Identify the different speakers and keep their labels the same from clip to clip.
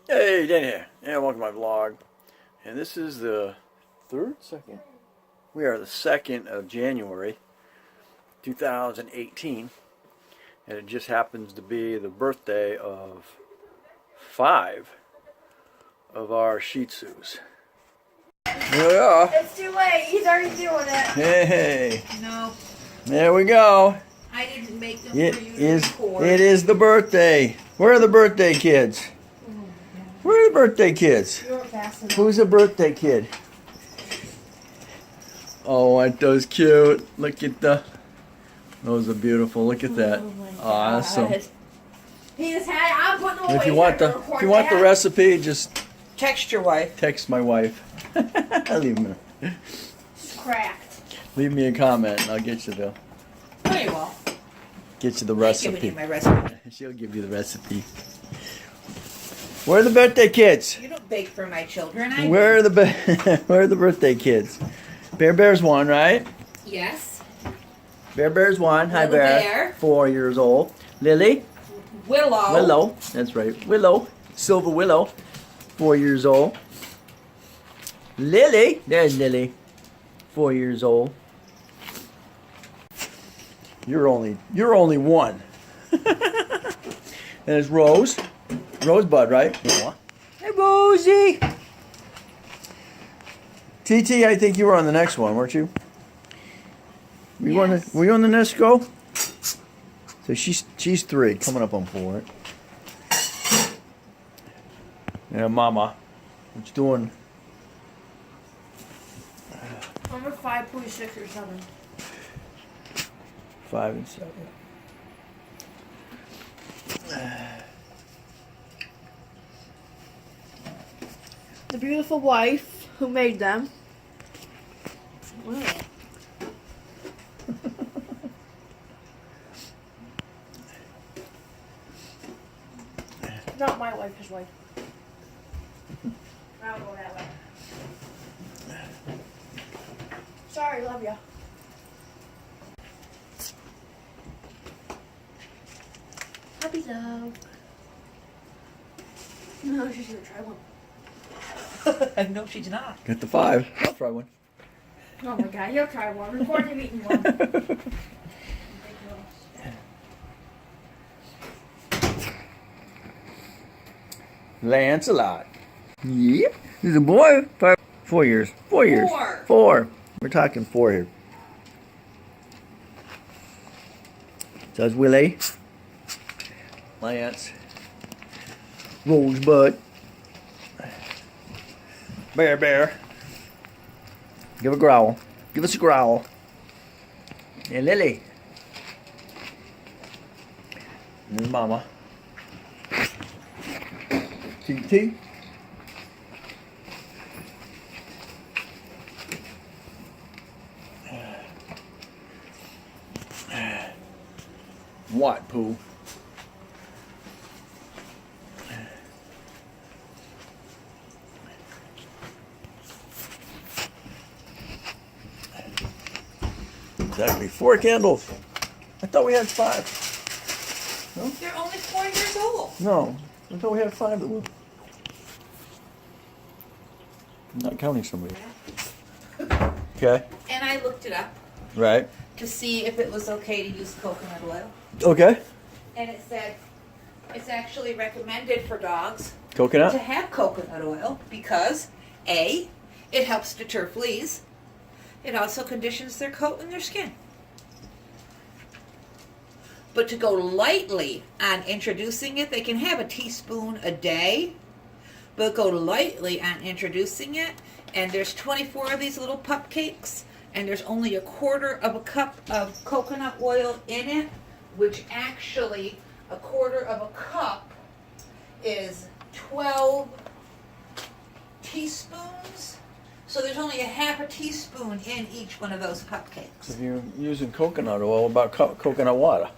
Speaker 1: Hey, Dan here, and welcome to my vlog. And this is the second? We are the 2nd of January, 2018. And it just happens to be the birthday of 5 of our Shih Tzus. Here we are.
Speaker 2: It's too late, he's already doing it.
Speaker 1: Hey.
Speaker 2: No.
Speaker 1: There we go.
Speaker 2: I didn't make them for you to record.
Speaker 1: It is the birthday. Where are the birthday kids? Where are the birthday kids?
Speaker 2: You weren't fast enough.
Speaker 1: Who's a birthday kid? Oh, aren't those cute? Look at those are beautiful. Look at that. Awesome.
Speaker 2: He just had. I'm putting them away.
Speaker 1: If you want the recipe, just
Speaker 2: text your wife.
Speaker 1: Text my wife.
Speaker 2: It's cracked.
Speaker 1: Leave me a comment and I'll get you the.
Speaker 2: No, you won't.
Speaker 1: Get you the recipe.
Speaker 2: Giving you my recipe.
Speaker 1: She'll give you the recipe. Where are the birthday kids?
Speaker 2: You don't bake for my children.
Speaker 1: Where are the birthday kids? Bear's 1, right?
Speaker 2: Yes.
Speaker 1: Bear's 1. Hi,
Speaker 2: Little
Speaker 1: Bear.
Speaker 2: Bear.
Speaker 1: 4 years old. Lily.
Speaker 2: Willow.
Speaker 1: That's right. Willow. Silver Willow. 4 years old. Lily. There's Lily. 4 years old. You're only 1. And it's Rose. Rosebud, right? Hey, Rosie. TT, I think you were on the next one, weren't you? Were you on the next go? So she's 3, coming up on 4. And Mama, what's doing?
Speaker 2: I'm a 5.6 or 7.
Speaker 1: 5 and 7.
Speaker 2: The beautiful wife who made them. Not my wife, his wife. I'll go that way. Sorry, love ya. Puppy love. No, she's gonna try one.
Speaker 3: No, she's not.
Speaker 1: Get the 5. I'll try one.
Speaker 2: Oh my god, you'll try one. Record him eating one.
Speaker 1: Lancelot. Yep. He's a boy. 4 years. 4 years. 4. We're talking 4 here. So it's Willie. Lance. Rosebud. Bear. Give a growl. Give us a growl. And Lily. And then Mama. TT. What, Pooh? Exactly. 4 candles. I thought we had 5. No?
Speaker 3: They're only 4 years old.
Speaker 1: No. I thought we had 5 of them. I'm not counting somebody. Okay.
Speaker 3: And I looked it up
Speaker 1: Right.
Speaker 3: to see if it was okay to use coconut oil.
Speaker 1: Okay.
Speaker 3: And it said it's actually recommended for dogs to
Speaker 1: Coconut?
Speaker 3: have coconut oil because A, it helps deter fleas. It also conditions their coat and their skin. But to go lightly on introducing it, they can have a teaspoon a day, but go lightly on introducing it. And there's 24 of these little pup cakes, and there's only a 1/4 of a cup of coconut oil in it, which actually a 1/4 of a cup is 12 teaspoons. So there's only a 1/2 teaspoon in each one of those cupcakes.
Speaker 1: If you're using coconut oil, what about coconut water?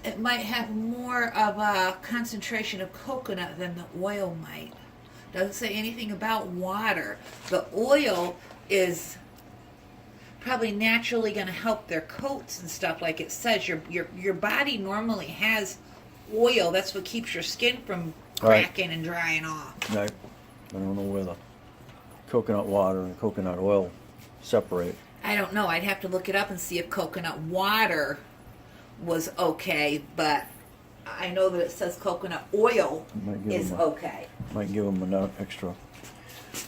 Speaker 3: It might have more of a concentration of coconut than the oil might. Doesn't say anything about water. The oil is probably naturally going to help their coats and stuff. Like it says, your body normally has oil. That's what keeps your skin from
Speaker 1: Right.
Speaker 3: cracking and drying off.
Speaker 1: Right. I don't know where the coconut water and coconut oil separate.
Speaker 3: I don't know. I'd have to look it up and see if coconut water was okay, but I know that it says coconut oil
Speaker 1: Might give
Speaker 3: is
Speaker 1: them
Speaker 3: okay.
Speaker 1: Might give them enough extra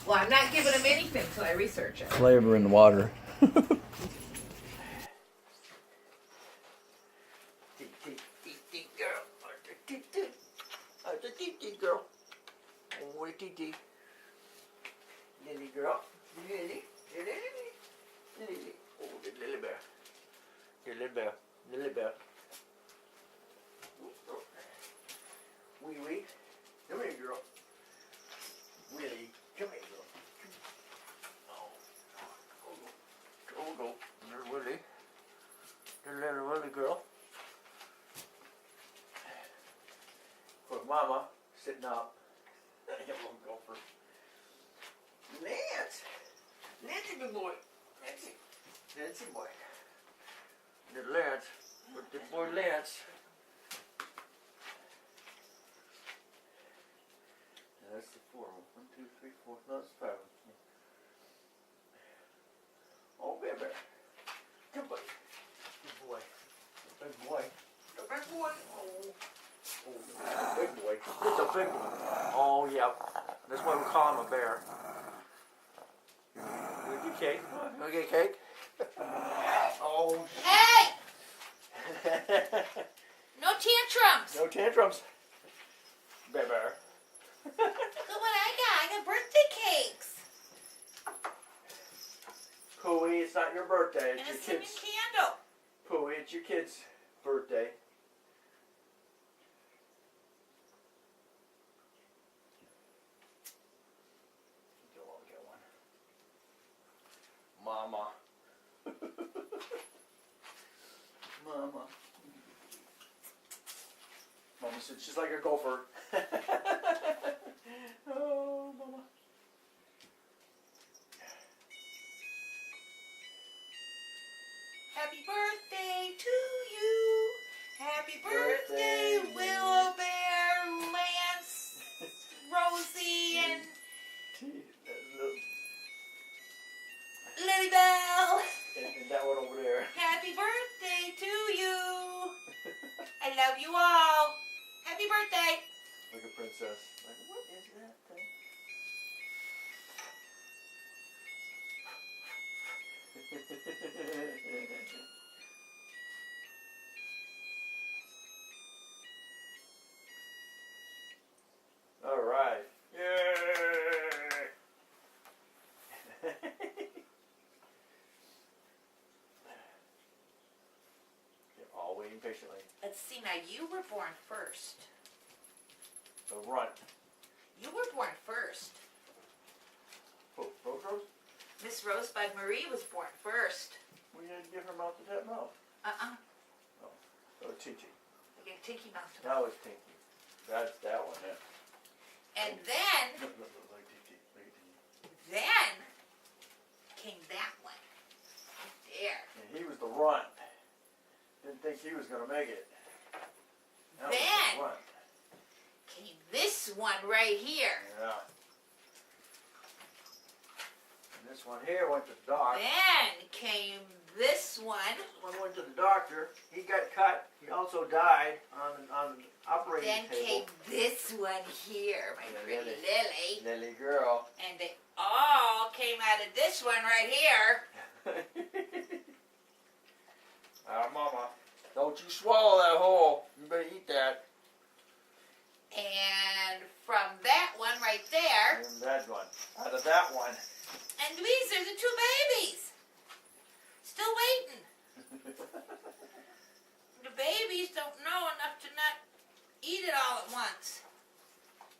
Speaker 3: Well, I'm not giving them anything till I research it.
Speaker 1: flavor in the water.
Speaker 3: Girl. Oh, Titi. Lily girl. Lily. Lily. Oh, the little bear. The little bear. Little bear. Wee wee. Come here, girl. Willie. Come here, girl. Oh, go. There's Willie. The little Willie girl. With Mama sitting up. That little gopher. Lance. Nancy, good boy. Nancy. Nancy boy. The Lance. With the boy Lance. That's the 4. 1, 2, 3, 4. No, that's 5. Oh, baby. Good boy. Good boy. Big boy. The big boy. Oh. Oh, big boy. It's a big one. Oh, yeah. That's why we call him a bear. You get cake? You want to get cake? Oh. Hey! No tantrums.
Speaker 1: No tantrums. Bear.
Speaker 3: Look what I got. I got birthday cakes.
Speaker 1: Pooey, it's not your birthday.
Speaker 3: And
Speaker 1: It's
Speaker 3: a
Speaker 1: your
Speaker 3: cinnamon
Speaker 1: kid's.
Speaker 3: candle.
Speaker 1: Pooey, it's your kid's birthday. Go on, get one. Mama. Mama. Mama said she's like a gopher. Oh, Mama.
Speaker 3: Happy birthday to you. Happy birthday, Willow Bear, Lance, Rosie, and Lily Bell.
Speaker 1: And that one over there.
Speaker 3: Happy birthday to you. I love you all. Happy birthday.
Speaker 1: Like a princess. Like, what is that thing? All right. Yay! You're all waiting patiently.
Speaker 3: Let's see, now you were born first.
Speaker 1: The runt.
Speaker 3: You were born first.
Speaker 1: Oh, Rose?
Speaker 3: Miss Rosebud Marie was born first.
Speaker 1: We didn't give her mouth to that mouth.
Speaker 3: Uh-uh.
Speaker 1: Oh, Tinky.
Speaker 3: I gave Tinky Mouth to
Speaker 1: That was Tinky. That's that one, yeah.
Speaker 3: And then,
Speaker 1: Like Tinky. Like Tinky.
Speaker 3: then came that one. There.
Speaker 1: And he was the runt. Didn't think he was going to make it. That was
Speaker 3: Then-
Speaker 1: the runt.
Speaker 3: Came this one right here.
Speaker 1: Yeah. And this one here went to the doc.
Speaker 3: Then came this one.
Speaker 1: One went to the doctor. He got cut. He also died on the operating
Speaker 3: Then came
Speaker 1: table.
Speaker 3: this one here, my
Speaker 1: Yeah,
Speaker 3: pretty
Speaker 1: Lily.
Speaker 3: Lily.
Speaker 1: Lily girl.
Speaker 3: And they all came out of this one right here.
Speaker 1: Mama, don't you swallow that whole. You better eat that.
Speaker 3: And from that one right there.
Speaker 1: And that one. Out of that one.
Speaker 3: And these are the 2 babies. Still waiting. The babies don't know enough to not eat it all at once.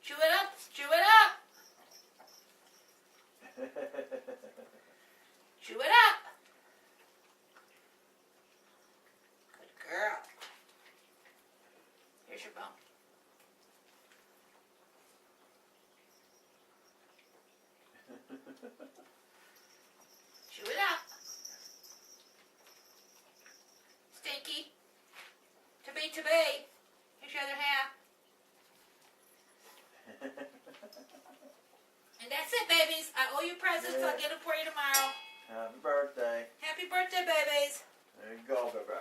Speaker 3: Chew it up. Chew it up. Chew it up. Good girl. Here's your bone. Chew it up. Stinky. To be. Here's your other half. And that's it, babies. I owe you presents. I'll get them for you tomorrow.
Speaker 1: Happy birthday.
Speaker 3: Happy birthday, babies.
Speaker 1: There you go, baby.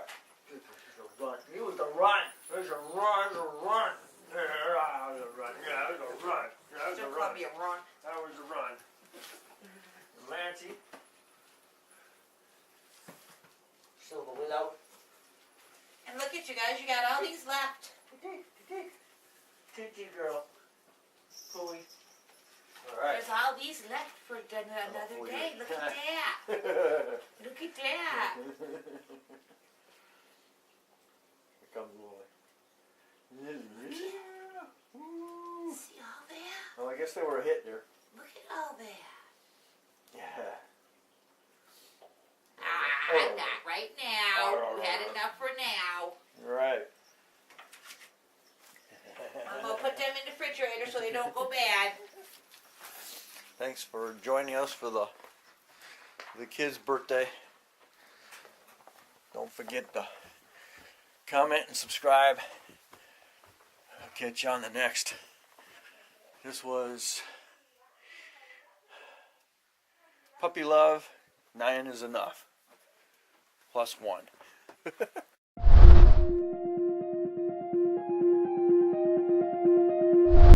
Speaker 1: He was the run. There's a run. There's a run. Yeah, there's a run. Yeah, there's a run. Yeah, there's a
Speaker 3: Don't
Speaker 1: run.
Speaker 3: call me a run.
Speaker 1: That was a run. Lancy.
Speaker 3: Silver Willow. And look at you guys. You got all these left.
Speaker 1: Tiki girl. Pooey. All right.
Speaker 3: There's all these left for another
Speaker 1: Oh,
Speaker 3: day.
Speaker 1: yeah.
Speaker 3: Look at that. Look at that.
Speaker 1: Here comes Lily.
Speaker 3: See all that?
Speaker 1: Well, I guess they were a hit there.
Speaker 3: Look at all that.
Speaker 1: Yeah.
Speaker 3: Not right now. We had enough for now.
Speaker 1: Right.
Speaker 3: I'm going to put them in the refrigerator so they don't go bad.
Speaker 1: Thanks for joining us for the kids' birthday. Don't forget to comment and subscribe. I'll catch you on the next. This was Puppy Love. 9 is enough. +1.